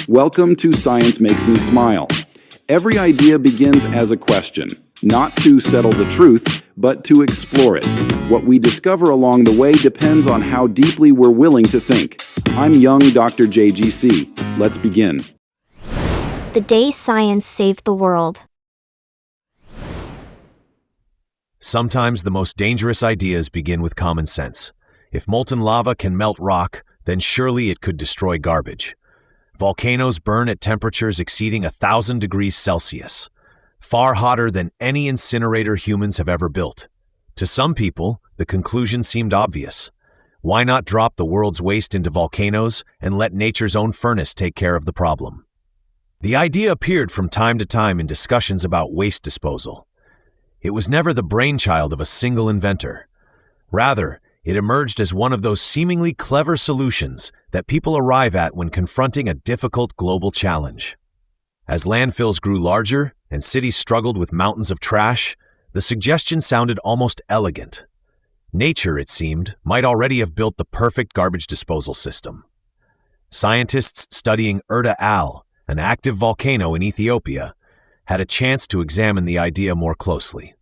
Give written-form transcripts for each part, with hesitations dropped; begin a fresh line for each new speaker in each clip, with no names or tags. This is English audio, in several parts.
Welcome to Science Makes Me Smile. Every idea begins as a question, not to settle the truth, but to explore it. What we discover along the way depends on how deeply we're willing to think. I'm young Dr. JGC. Let's begin.
The day science saved the world.
Sometimes the most dangerous ideas begin with common sense. If molten lava can melt rock, then surely it could destroy garbage. Volcanoes burn at temperatures exceeding 1,000 degrees Celsius, far hotter than any incinerator humans have ever built. To some people, the conclusion seemed obvious. Why not drop the world's waste into volcanoes and let nature's own furnace take care of the problem? The idea appeared from time to time in discussions about waste disposal. It was never the brainchild of a single inventor. Rather, it emerged as one of those seemingly clever solutions that people arrive at when confronting a difficult global challenge. As landfills grew larger and cities struggled with mountains of trash, the suggestion sounded almost elegant. Nature, it seemed, might already have built the perfect garbage disposal system. Scientists studying Erta Al, an active volcano in Ethiopia, had a chance to examine the idea more closely.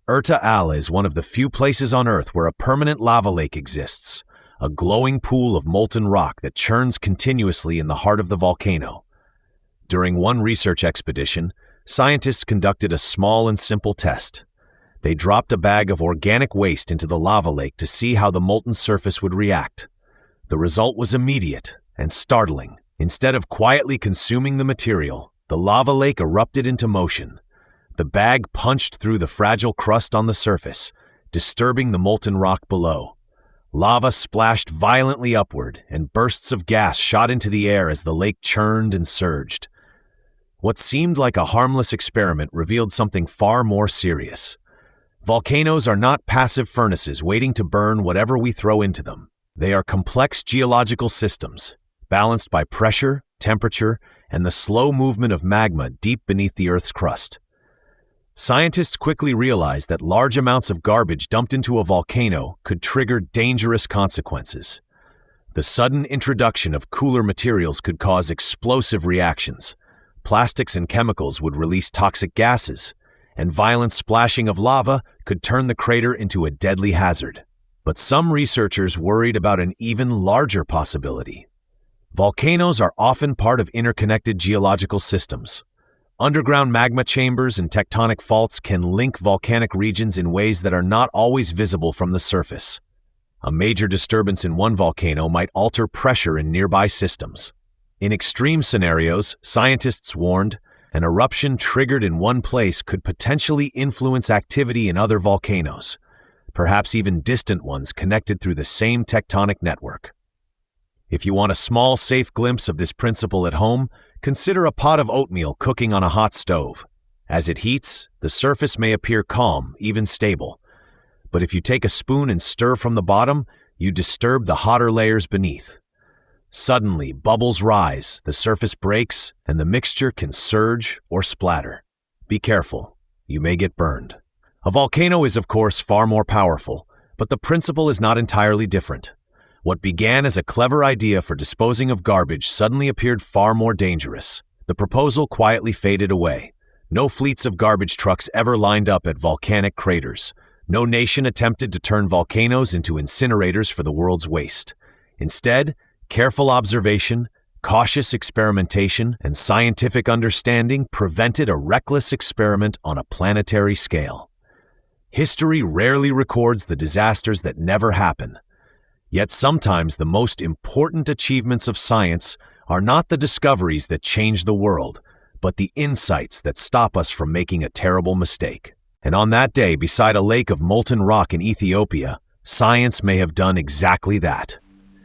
Erta Al is one of the few places on Earth where a permanent lava lake exists, a glowing pool of molten rock that churns continuously in the heart of the volcano. During one research expedition, scientists conducted a small and simple test. They dropped a bag of organic waste into the lava lake to see how the molten surface would react. The result was immediate and startling. Instead of quietly consuming the material, the lava lake erupted into motion. The bag punched through the fragile crust on the surface, disturbing the molten rock below. Lava splashed violently upward, and bursts of gas shot into the air as the lake churned and surged. What seemed like a harmless experiment revealed something far more serious. Volcanoes are not passive furnaces waiting to burn whatever we throw into them. They are complex geological systems, balanced by pressure, temperature, and the slow movement of magma deep beneath the Earth's crust. Scientists quickly realized that large amounts of garbage dumped into a volcano could trigger dangerous consequences. The sudden introduction of cooler materials could cause explosive reactions. Plastics and chemicals would release toxic gases, and violent splashing of lava could turn the crater into a deadly hazard. But some researchers worried about an even larger possibility. Volcanoes are often part of interconnected geological systems. Underground magma chambers and tectonic faults can link volcanic regions in ways that are not always visible from the surface. A major disturbance in one volcano might alter pressure in nearby systems. In extreme scenarios, scientists warned, an eruption triggered in one place could potentially influence activity in other volcanoes, perhaps even distant ones connected through the same tectonic network. If you want a small, safe glimpse of this principle at home, consider a pot of oatmeal cooking on a hot stove. As it heats, the surface may appear calm, even stable. But if you take a spoon and stir from the bottom, you disturb the hotter layers beneath. Suddenly, bubbles rise, the surface breaks, and the mixture can surge or splatter. Be careful, you may get burned. A volcano is, of course, far more powerful, but the principle is not entirely different. What began as a clever idea for disposing of garbage suddenly appeared far more dangerous. The proposal quietly faded away. No fleets of garbage trucks ever lined up at volcanic craters. No nation attempted to turn volcanoes into incinerators for the world's waste. Instead, careful observation, cautious experimentation, and scientific understanding prevented a reckless experiment on a planetary scale. History rarely records the disasters that never happen. Yet sometimes the most important achievements of science are not the discoveries that change the world, but the insights that stop us from making a terrible mistake. And on that day, beside a lake of molten rock in Ethiopia, science may have done exactly that.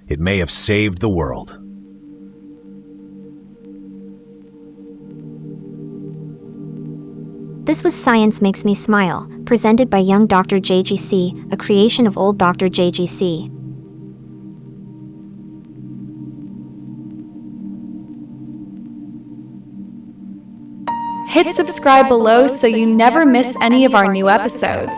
It may have saved the world.
This was Science Makes Me Smile, presented by young Dr. JGC, a creation of old Dr. JGC.
Hit subscribe below so you never miss any of our new episodes.